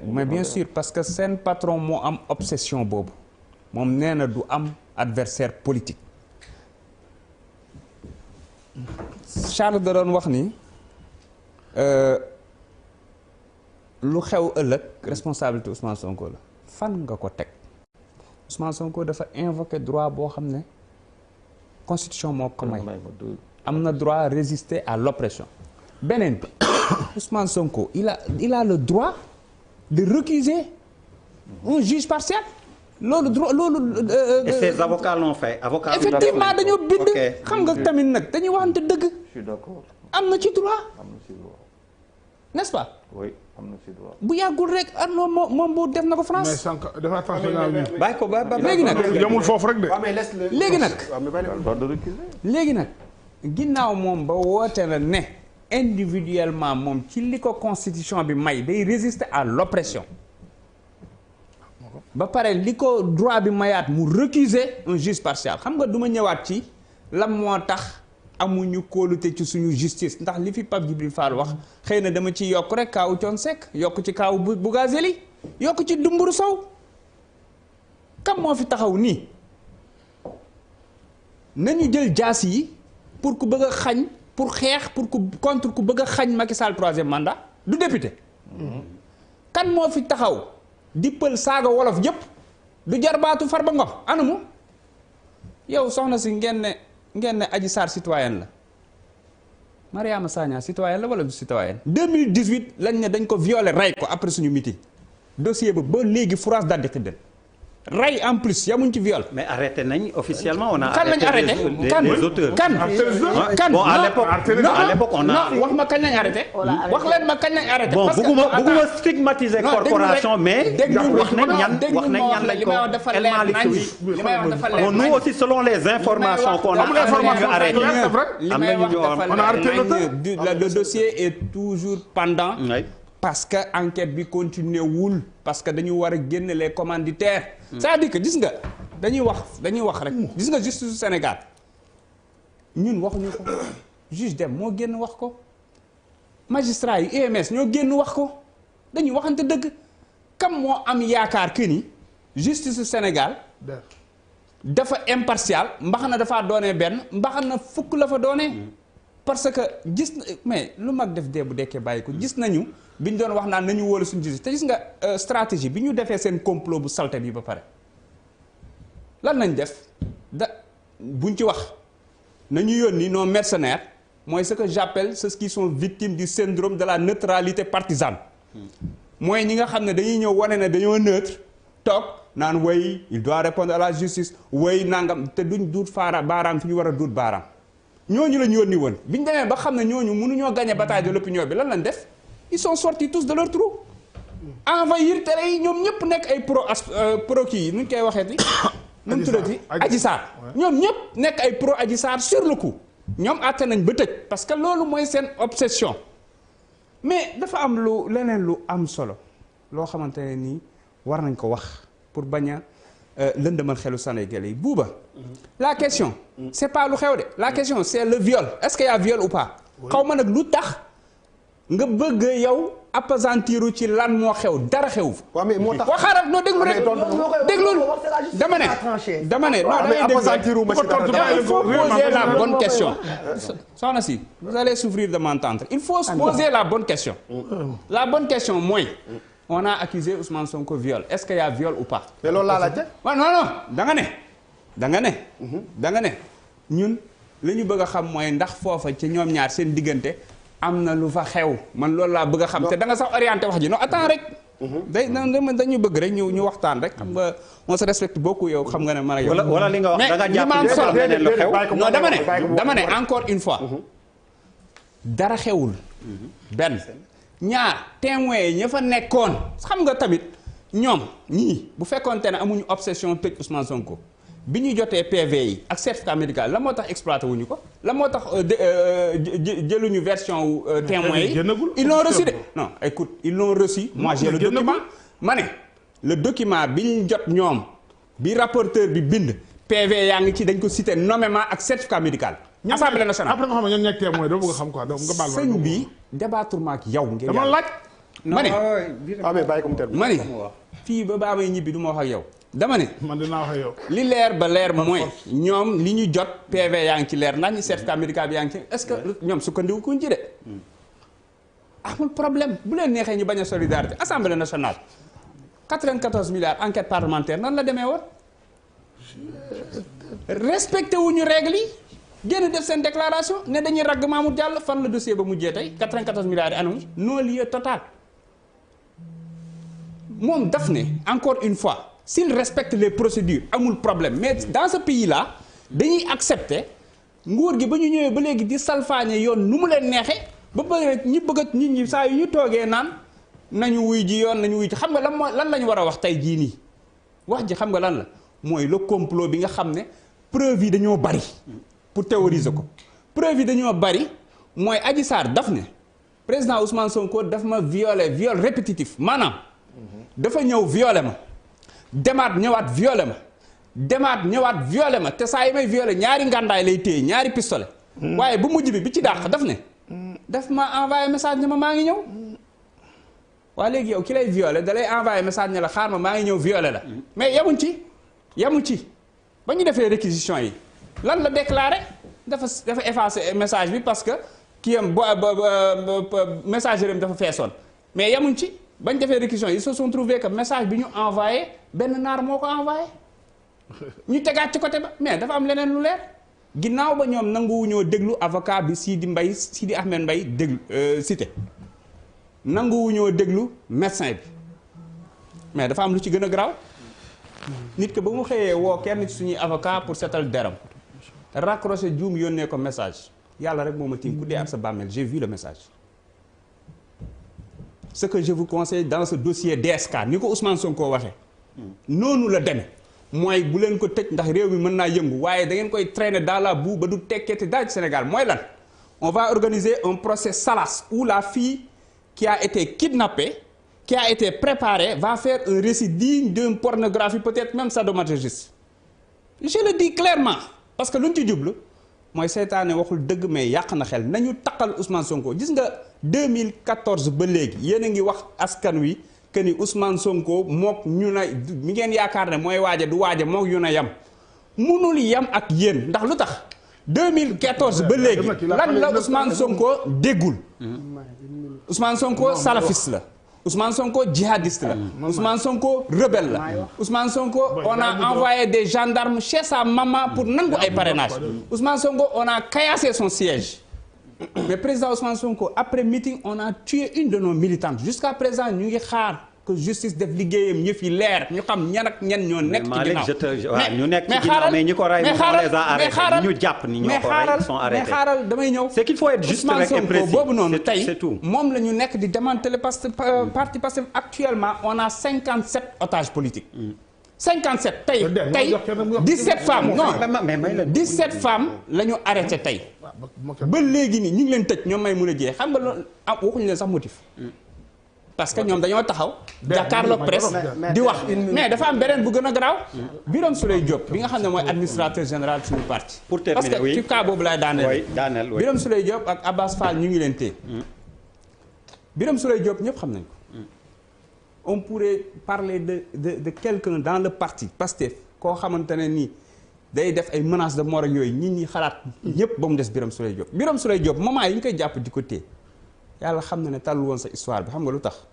mais bien sûr parce que seen patron moo am obsession boobu moom nee na du am adversaire politique Charles da doon wax ni lu xew ëllëg responsabilité Ousmane Sonko la fan nga ko teg Ousmane Sonko dafa invoquer droit boo xam ne constitution moo ko may am na droit résister à l'oppression beneen bi Ousmane Sonko il a le droit de récuser un juge partial loolu droit loolu. Et ses avocats l'ont fait. Avocats effectivement dañoo bind. xam nga tamit nag dañuy waxante dëgg. Je suis d'accord. am na ci droit. am na ci droit. n'est-ce pas. oui am na ci droit. bu yàggul rek moom bu def na ko France. mais sànq dafa attention bàyyi ko ba léegi nag yamul foofu rek de. léegi nag droit de récuser. léegi nag ginnaaw moom ba woote na ne individuellement moom ci li ko constitution bi may day résister à l'oppression ba pare li ko droit bi mayaat mu récuser un juge partial xam nga du ma ñëwaat ci lan moo tax amuñu kóolute ci suñu justice ndax li fi Pape Djibril Fall wax xëy na dama ci yokk rek kaawu Thione Seck yokk ci kaawu Bougazelli yokk ci Dumburu Sow kam moo fi taxaw nii nañu jël jaas yi pour ku bëgg a xañ pour xeex pour ku contre ku bëgg a xañ Macky Sall troisième mandat du député kan moo fi taxaw di pël saaga wolof yëpp du jarbaatu Farba Ngom anamu yow soxna si ngeen ne Adji Sarr citoyenne la Mariama Sagna citoyenne la wala du citoyenne 2018 lañ ne dañ ko violé rey ko après suñu meeting dossier ba léegi France daal di xidden rey en plus yamuñ ci viol. mais arrêté nañ officiellement on a. kan lañ arrêté les auteurs. kan bon à l'époque on a. non wax ma kañ lañ arrêté. wax leen ma kañ lañ arrêté. bon parce que bëgguma stigmatiser corporation mais. wax nañ ñan lañ ko El Malick li may wax dafa leer bon nous aussi selon les informations qu'on a. arrêté li may wax dafa leer le dossier est toujours pendant. parce que enquête bi continuer wul parce que dañu war a génne les commanditaires. c'est-à-dire que gis nga dañuy wax rek gis nga justice du Sénégal ñun waxuñu ko juge dem moo génn wax ko magistrat yi UMS ñoo génn wax ko dañuy waxante dëgg kam moo am yaakaar que ni justice du Sénégal dafa impartial mbaxana dafaa doonee benn mbaxana fukk la fa doonee parce que gis na mais lu mag def dee bu dekkee bàyyi ko gis nañu bi ñu doon wax naan nañu wóolu suñu justice te gis nga stratégie bi ñu defee seen complot bu salte bi ba pare lan nañ def buñ ci wax nañu yónni nos mercenaires mooy ce que j'appelle ceux qui sont victimes du syndrome de la neutralité partisane mooy ñi nga xam ne dañuy ñëw wane ne dañoo neutre toog naan way il doit répondre à la justice way nangam te duñ duut baaraam fi ñu war a duut baaraam ñooñu la ñu yónni woon bi ñu demee ba xam ne ñooñu mënuñoo gagner bataille de l'opinion bi lan lañ def ils sont sortis tous de leur trou envahir télé yi ñoom ñëpp nekk ay pro kii nuñ koy waxeeti nu mu tuddati Adji Sarr ñoom ñëpp nekk ay pro Adji Sarr sur le coup ñoom àtte nañ ba tëj parce que loolu mooy seen obsession mais dafa am leneen lu am solo loo xamante ne nii war nañ ko wax pour bañ a lëndëmal xelu Sénégalais yi buuba la question c'est pas lu xew de la question c'est le viol est-ce qu'il y a viol ou pas xaw ma nag lu tax nga bëgg yow appesantiru ci lan moo xew dara xew fa. waaw mais moo tax waxaaral non déglu rek déglul dama ne non appesantiru ma ci dara il faut poser la bonne question soxna si vous allez souffrir de m'entendre il faut poser la bonne question la bonne question mooy on a accusé Ousmane Sonko viol est-ce qu'il y a viol ou pas. mais loolu laa laajte. waaw non da nga ne ñun li ñu bëgg a xam mooy ndax foofa ci ñoom ñaar seen diggante am na lu fa xew man loolu laa bëgg a xam te da nga sax orienté wax ji non attends rek. dañu bëgg rek ñu waxtaan rek xam nga on se respecte beaucoup yow xam nga ne man ak yow. wala li nga wax da nga jàpp solo lu xew. non dama ne encore une fois. dara xewul. benn ñaar témoins yi ña fa nekkoon xam nga tamit ñoom ñii bu fekkoonte ne amuñu obsession tëj Ousmane Sonko bi ñu jotee PV yi ak certificat médical la moo tax exploité wuñu ko la moo tax jëluñu version témoins yi ils l'ont reçu de non écoute ils l'ont reçu moi j'ai le document ma ne le document bi ñu jot ñoom bi rapporteur bi bind PV yaa ngi ci dañ ko cité nommément ak certificat médical Assemblée nationale après nga xam ne ñoom ñekk témoin doo bëgg a xam quoi nga baal ma sëñ bi débattre ma ak yow ngeen dama laaj ma ne mais bàyyi ko mu terminer. ma ne fii ba may ñibbi du ma wax ak yow. dama ne. man dinaa wax ak yow. li leer ba leer mooy ñoom li ñu jot PV yaa ngi ci leer ndax ñu certificat médical bi yaa ngi ci est-ce que ñoom sukkandiku kuñ ci de. amul problème bu leen neexee ñu bañ a solidarité assemblée nationale 94 milliards enquête parlementaire nan la demee woon. respecté wuñu règle yi génn def seen déclaration ne dañuy ragg Mamour Diallo fan la dossier ba mujjee tey 94 milliards yi anam non-lieu total moom daf ne encore une fois s'il respecte les procédures amul problème mais dans ce pays là dañuy accepter nguur gi ba ñu ñëwee ba léegi di salfaañe yoon nu mu leen neexee ba bëgg ñi bëgg a nit ñi saa yu ñu toogee naan nañu wuy ji yoon nañu wuy ji xam nga lan mooy lan la ñu war a wax tey jii nii wax ji xam nga lan la mooy le complot bi nga xam ne preuve yi dañoo bari pour théoriser ko preuve yi dañoo bari mooy Adji Sarr daf ne président Ousmane Sonko daf ma violé viol répétitif maanaam dafa ñëw violé ma demaat ñëwaat violé ma demaat ñëwaat violé ma te saa yi may violé ñaari ngàndaay lay téye ñaari pistolet waaye bu mujj bi ci dàq daf ne daf ma envoyé message ne ma maa ngi ñëw waa léegi yow ki lay violé da lay envoyé message ne la xaar ma maa ngi ñëw violé la mais yamu ci ba ñu defee réquisition yi lan la déclaré dafa effacé message bi parce que kii am messagerie am dafa feesoon mais yamuñ ci bañ defee réquisition yi ils se sont trouvés que message bi ñu envoyé benn naar moo ko envoyé ñu tegaat ci côté ba mais dafa am leneen lu leer ginnaaw ba ñoom nanguwuñoo déglu avocat bi Sidi Ahmed Mbaye déglu cité nanguwuñoo déglu médecin bi mais dafa am lu ci gën a garaaw nit que ba mu xëyee woo kenn ci suñuy avocat pour setal deram raccroché juum yónnee ko message yàlla rek moo ma tiim ku dee ak sa bàmmeel j'ai vu le message ce que je vous conseille dans ce dossier DSK ni ko Ousmane Sonko waxee noonu la demee mooy bu leen ko tëj ndax réew mi mën naa yëngu waaye da ngeen koy traîner dans la boue ba du tekkeeti daal ci Sénégal mooy lan on va organiser un procès salace où la fille qui a été kidnappée qui a été préparé va faire un récit digne d'une pornographie peut-être même sadomasochiste je le dis clairement parce que lu ñu ci jublu mooy seytaane waxul dëgg mais yàq na xel nañu taqal Ousmane Sonko gis nga 2014 ba léegi yéen a ngi wax askan wi que ni Ousmane Sonko mook ñu na mi ngeen yaakaar ne mooy waaja du waaja mook yu na yam munul yam ak yéen ndax lu tax 2014 ba léegi lan la Ousmane Sonko déggul Ousmane Sonko salafiste la Ousmane Sonko djihadiste la Ousmane Sonko rebelle la Ousmane Sonko on a envoyé des gendarmes chez sa maman pour nangu ay parrainage Ousmane Sonko on a caillassé son siège mais président Ousmane Sonko après meeting on a tué une de nos militantes jusqu'à présent ñu ngi xaar que justice def liggéeyam yëf yi leer ñu xam ñan ak ñan ñoo nekk ci ginnaaw ñu nekk ci ginnaaw mais ñi ko ray moom on les a arrêtés ñu jàpp ni ñoo ko ray ils sont arrêtés mais xaaral damay ñëw c'est qu'il faut être juste rek et précis boobu noonu tey c'est tout moom la ñu nekk di démanteler parce que parti parce que actuellement on a 57 otages politiques 57 tey 17 femmes non 17 femmes la ñu arrêté tey ba léegi nii ñu ngi leen tëj ñoom may mun a jiyee xam nga loolu waxuñu leen sax motif parce que ñoom dañoo taxaw jàkkaarloog presse di wax mais dafa am beneen bu gën a garaaw Birame Souleye Diop bi nga xam ne mooy administrateur général suñu parti pour terminer parce que ci cas boobu laay daaneel Birame Souleye Diop ak Abbas Fall ñu ngi leen téye Birame Souleye Diop ñëpp xam nañ ko on pourrait parler de quelqu'un dans le parti Pastef koo xamante ne nii day def ay menaces de mort ak yooyu nit ñi xalaat ñëpp ba mu des Birame Souleye Diop Birame Souleye Diop moment yi ñu koy jàpp di ko téye yàlla xam na ne tàllu woon sa histoire bi xam nga lu tax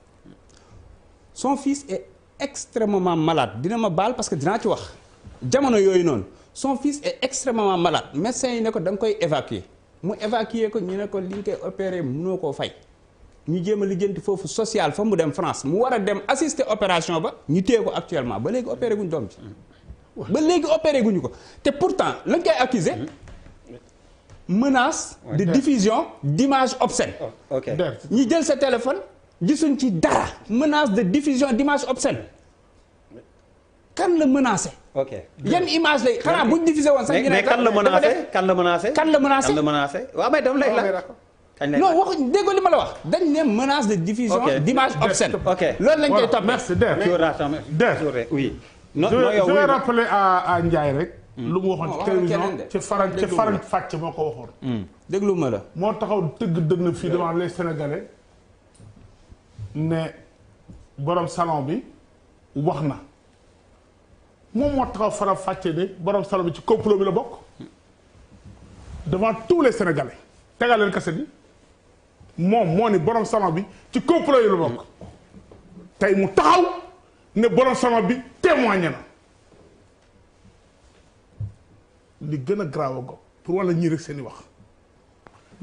son fils est extrêmement malade dina ma baal parce que dinaa ci wax jamono yooyu noonu son fils est extrêmement malade médecin yi ne ko da nga koy évacuer mu évacuer ko ñu ne ko li nga koy opérer mënoo koo fay ñu jéem a lijjanti foofu social fa mu dem France mu war a dem assister opération ba ñu téye ko actuellement ba léegi opéré guñ doom bi ba léegi opéré guñu ko te pourtant lañ koy accuser menace de diffusion d'images obscènes ñi jël sa téléphone gisuñ ci dara menace de diffusion d'images obscènes kan la menacé yan image lay xanaa buñ diffusé woon sax mais kan la menacé waaw mais dama lay la non wax déggoo li ma la wax dañ ne menace de diffusion d'images obscènes loolu lañ koy topp merci Der oui je vais rappeler à Ndiaye rek lu mu waxoon ci télévision ci farañ fàcc moo ko waxoon déglu ma la moo taxaw tëgg dënn fii devant les Sénégalais ne borom salon bi wax na moom moo taxaw faram fàcce ne borom salon bi ci complot bi la bokk devant tous les Sénégalais tegal leen kase bi moom moo ni borom salon bi ci complot yi la bokk tey mu taxaw ne borom salon bi témoigné na li gën a grave ko pour wala ñii rek seen i wax